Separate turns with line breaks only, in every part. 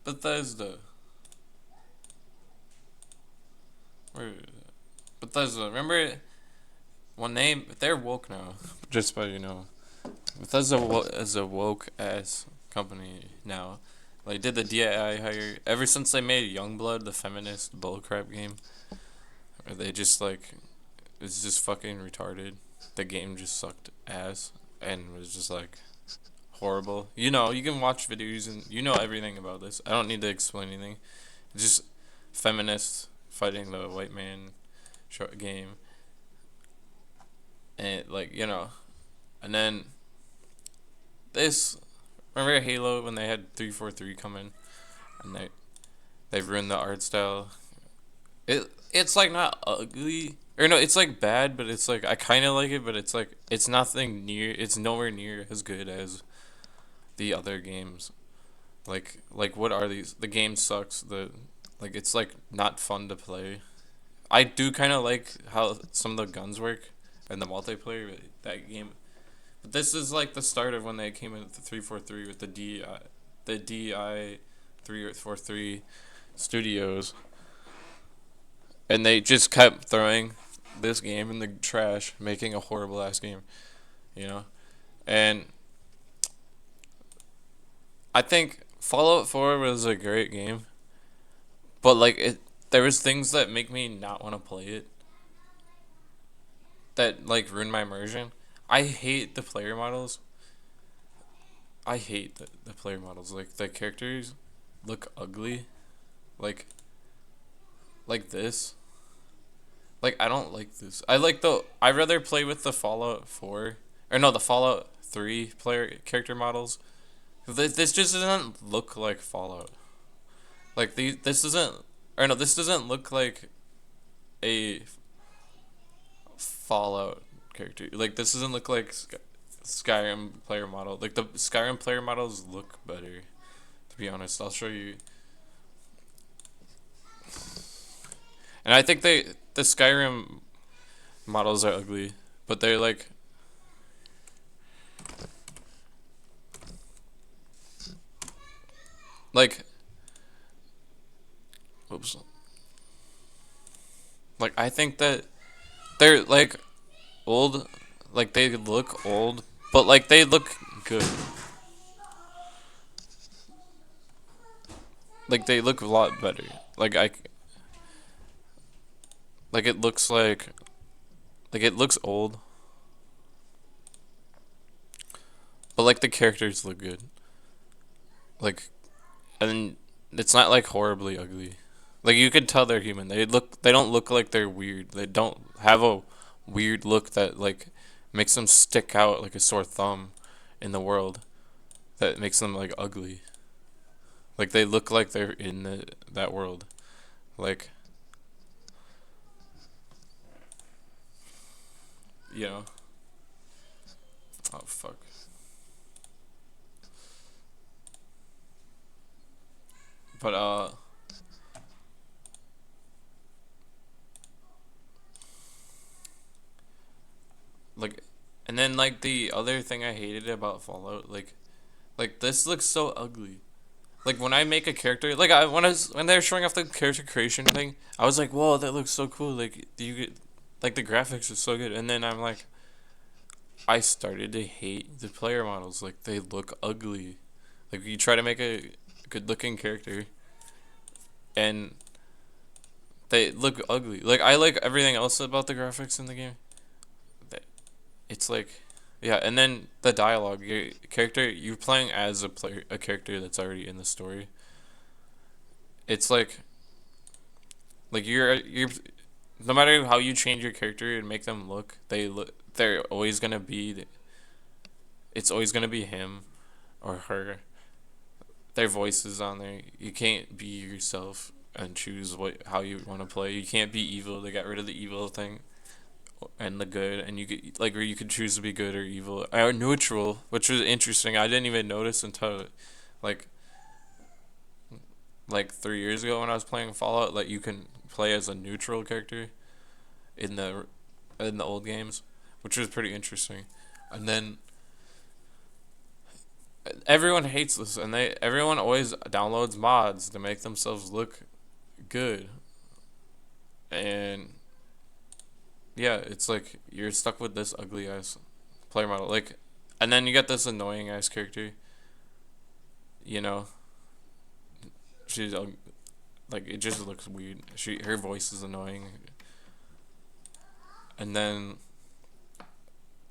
Bethesda. Where? Bethesda. Remember when they're woke now. Just by Bethesda is a woke ass company now. Like did the DII hire ever since they made Youngblood, the feminist bullcrap game. Or they just like it's just fucking retarded. The game just sucked ass and was just like horrible. You can watch videos and you know everything about this. I don't need to explain anything. It's just feminists fighting the white man short game and and then this remember Halo when they had 343 come in and they've ruined the art style. It's like not ugly or no, it's like bad, but it's like I kind of like it, but it's like it's nowhere near as good as the other games. Like what are these? The game sucks. It's like not fun to play. I do kind of like how some of the guns work and the multiplayer but that game. But this is like the start of when they came in with the 343 with the DI 343 studios and they just kept throwing this game in the trash, making a horrible ass game, you know. And I think Fallout 4 was a great game, but there was things that make me not want to play it that like ruin my immersion. I hate the player models. I hate the player models. Like the characters look ugly, like this. Like I don't like this. I rather play with the Fallout 4 or no, the Fallout 3 player character models. This just doesn't look like Fallout. This doesn't or no, this doesn't look like a Fallout character. Like this doesn't look like Skyrim player model. Like the Skyrim player models look better. To be honest, I'll show you. And I think the Skyrim models are ugly, but they're like oops. Like I think that they're like old, like they look old, but like they look good. Like they look a lot better. Like I like it looks like it looks old, but like the characters look good. Like and it's not like horribly ugly. Like you could tell they're human. They don't look like they're weird. They don't have a weird look that like makes them stick out like a sore thumb in the world that makes them like ugly. Like they look like they're in that world. Like you know. Oh fuck. But like and then like the other thing I hated about Fallout like this looks so ugly. Like when I make a character, like when they were showing off the character creation thing, I was like, "Whoa, that looks so cool!" Like you get, like the graphics are so good, and then I'm like, I started to hate the player models. Like they look ugly. Like you try to make a good looking character, and they look ugly. Like I like everything else about the graphics in the game. It's like, yeah, and then the dialogue. Your character, you're playing as a character that's already in the story. It's like you're no matter how you change your character and make them look, they're always gonna be it's always gonna be him or her. Their voice is on there. You can't be yourself and choose how you want to play. You can't be evil. They got rid of the evil thing and the good, and you could or you could choose to be good or evil or neutral, which was interesting. I didn't even notice until like 3 years ago when I was playing Fallout. Like you can play as a neutral character in the old games, which was pretty interesting. And then Everyone hates this, and everyone always downloads mods to make themselves look good, and yeah, it's like you're stuck with this ugly ass player model, like, and then you get this annoying ass character. You know, she's like it just looks weird. Her voice is annoying, and then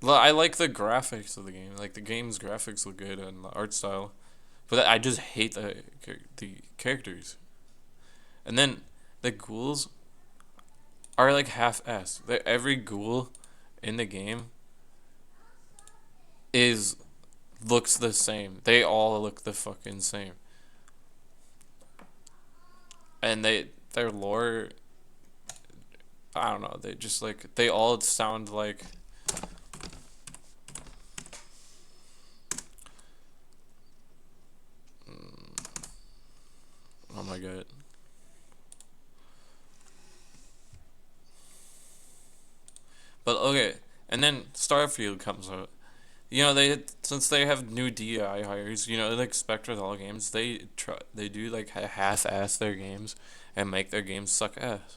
I like the graphics of the game. Like the game's graphics look good and the art style, but I just hate the characters. And then the ghouls are like half-assed. Every ghoul in the game is looks the same. They all look the fucking same. And their lore, I don't know. They just like they all sound like oh my god. But okay, and then Starfield comes out. You know, since they have new DI hires, you know, they expect with all games, they do like half-ass their games and make their games suck ass.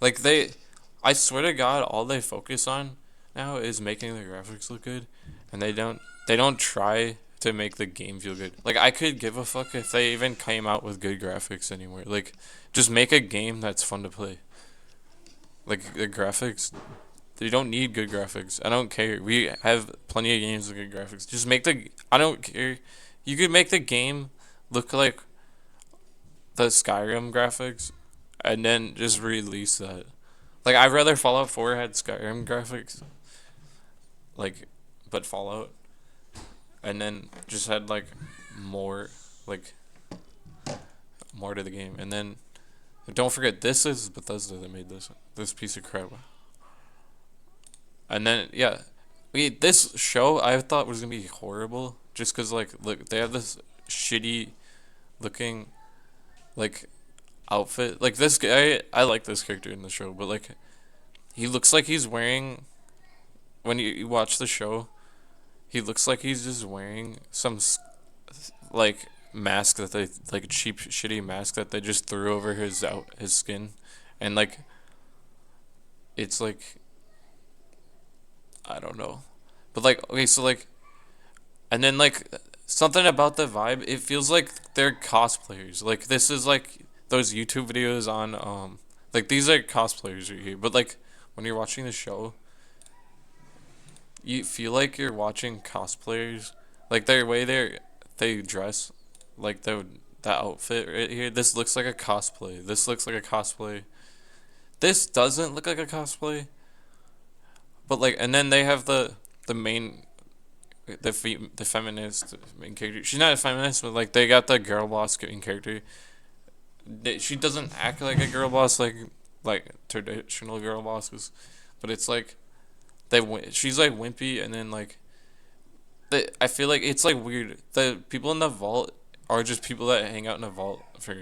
Like I swear to God, all they focus on now is making the graphics look good, and they don't try to make the game feel good. Like I could give a fuck if they even came out with good graphics anymore. Like just make a game that's fun to play. Like the graphics, they don't need good graphics. I don't care. We have plenty of games with good graphics. Just make the. I don't care. You could make the game look like the Skyrim graphics, and then just release that. Like I'd rather Fallout 4 had Skyrim graphics, like, but Fallout, and then just had like more, like more to the game, and then don't forget this is Bethesda that made this piece of crap. And then yeah, this show I thought was gonna be horrible just cause like look they have this shitty looking like outfit. Like this guy, I like this character in the show, but like he looks like he's wearing when you watch the show, he looks like he's just wearing some like mask that they like cheap shitty mask that they just threw over his skin, and like it's like I don't know, but like okay so like and then like something about the vibe it feels like they're cosplayers. Like this is like those YouTube videos on like these are cosplayers right here, but like when you're watching the show you feel like you're watching cosplayers, like their way they dress, like the outfit right here. This looks like a cosplay. This looks like a cosplay. This doesn't look like a cosplay, but like, and then they have the main the feminist main character. She's not a feminist, but like they got the girl boss main character. She doesn't act like a girl boss like traditional girl bosses, but it's like she's like wimpy, and then like I feel like it's like weird. The people in the vault are just people that hang out in the vault for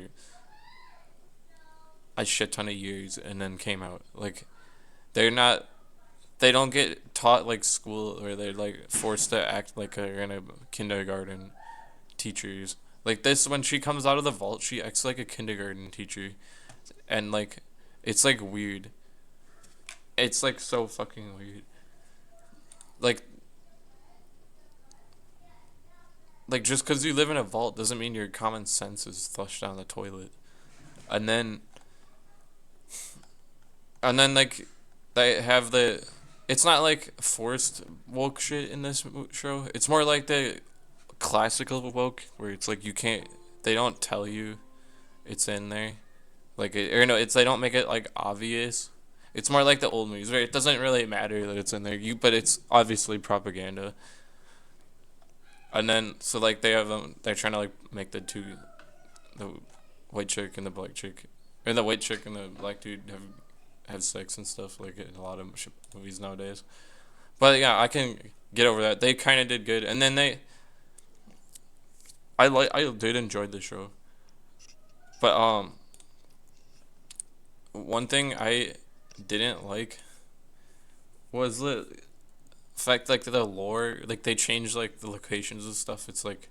a shit ton of years and then came out. Like they're not they don't get taught like school or they're like forced to act like they're in a kindergarten teachers. Like this when she comes out of the vault, she acts like a kindergarten teacher, and like it's like weird. It's like so fucking weird. Like just because you live in a vault doesn't mean your common sense is flushed down the toilet. And then like they have it's not like forced woke shit in this show. It's more like the classical woke where it's like you can't they don't tell you it's in there. Like or no, it's they don't make it like obvious. It's more like the old movies where it doesn't really matter that it's in there. But it's obviously propaganda. And then so like they're trying to like make the white chick and the black chick, and the white chick and the black dude have sex and stuff like in a lot of movies nowadays. But yeah, I can get over that. They kind of did good, and then I did enjoy the show, but one thing I didn't like was the fact like the lore, like they changed like the locations and stuff. It's like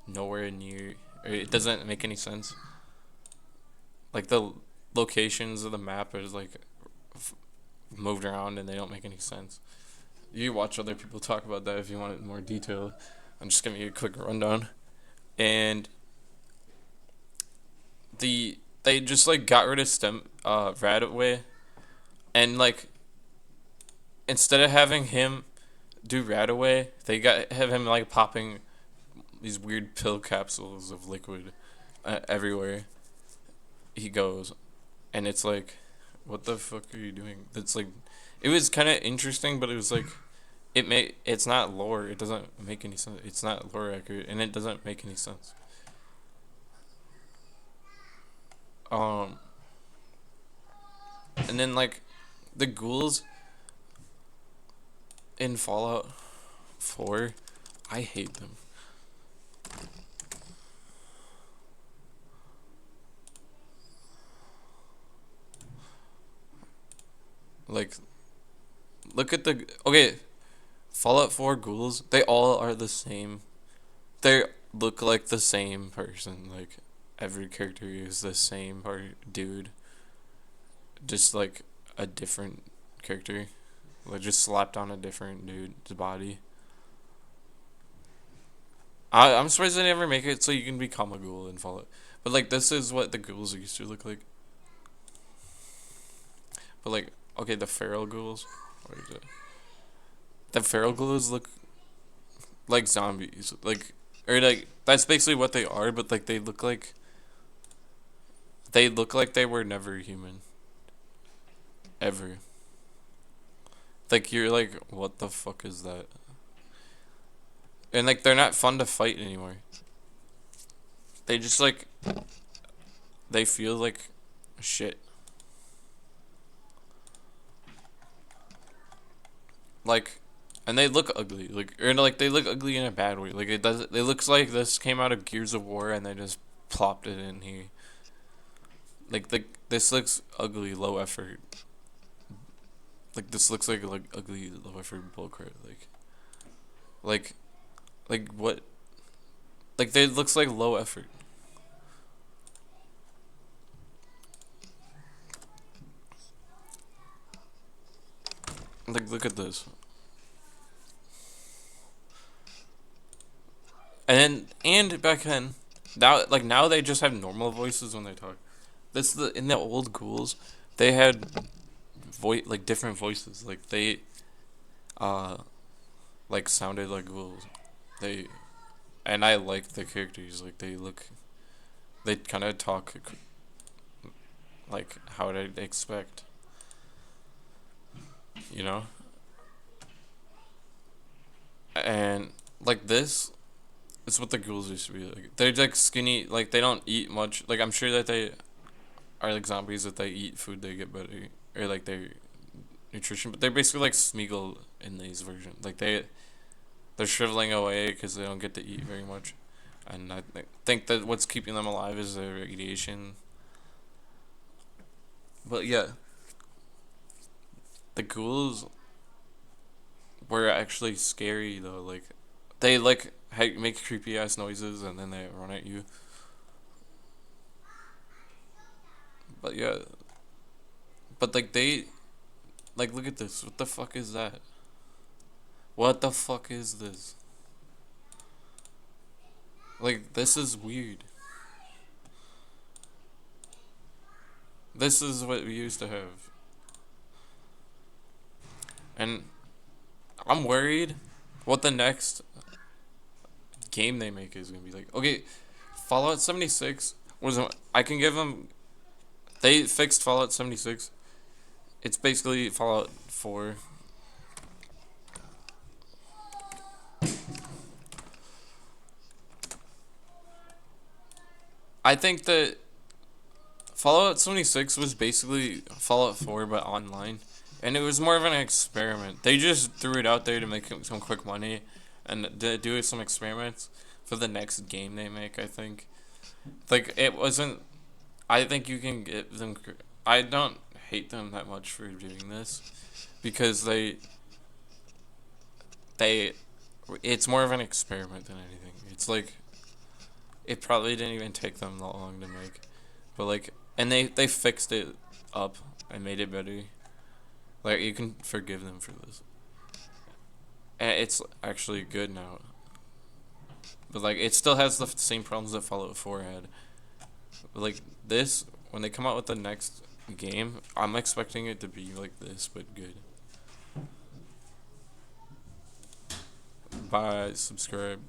nowhere near, or it doesn't make any sense. Like the locations of the map is like f- moved around and they don't make any sense. You watch other people talk about that if you want more detail. I'm just giving you a quick rundown. And they just like got rid of stem Radaway, and like instead of having him do Radaway, they got have him like popping these weird pill capsules of liquid everywhere he goes, and it's like, what the fuck are you doing? That's like, it was kind of interesting, but it was like, it's not lore. It doesn't make any sense. It's not lore accurate, and it doesn't make any sense. Um, and then like, the ghouls in Fallout 4, I hate them. Like, look at the okay, Fallout 4 ghouls. They all are the same. They look like the same person. Like every character is the same dude, just like a different character, like just slapped on a different dude's body. I'm surprised they never make it so you can become a ghoul in Fallout. But like this is what the ghouls used to look like. But like okay, the feral ghouls. What is it? The feral ghouls look like zombies. Like or like that's basically what they are. But like they look like they were never human ever. Like you're like what the fuck is that? And like they're not fun to fight anymore. They just like they feel like shit. Like and they look ugly. Like or like they look ugly in a bad way. Like it looks like this came out of Gears of War and they just plopped it in here. Like this looks ugly, low effort. Like this looks like ugly, low effort bullcrap. Like like what? Like they looks like low effort. Like look at this. And back then, now they just have normal voices when they talk. This the in the old ghouls, they had like different voices. Like they uh like sounded like ghouls. They and I like the characters. Like they kind of talk like how I'd expect. You know, and like this is what the ghouls used to be like. They're like skinny. Like they don't eat much. Like I'm sure that they are like zombies that they eat food they get better or like their nutrition, but they're basically like Smeagol in these versions. Like they're shriveling away because they don't get to eat very much, and think that what's keeping them alive is their radiation. But yeah, the ghouls were actually scary though. Like they like make creepy ass noises and then they run at you. But yeah, but like they like look at this. What the fuck is that? What the fuck is this? Like this is weird. This is what we used to have. And I'm worried what the next game they make is gonna be like. Okay, Fallout 76 was I can give them. They fixed Fallout 76. It's basically Fallout 4. I think that Fallout 76 was basically Fallout 4 but online, and it was more of an experiment. They just threw it out there to make some quick money, and do some experiments for the next game they make. I think, like it wasn't. I think you can get them. I don't hate them that much for doing this, because they, it's more of an experiment than anything. It's like it probably didn't even take them that long to make, but like, and they fixed it up and made it better. Like you can forgive them for this, and it's actually good now. But like, it still has the same problems that Fallout 4 had. But, like this, when they come out with the next game, I'm expecting it to be like this, but good. Bye, subscribe.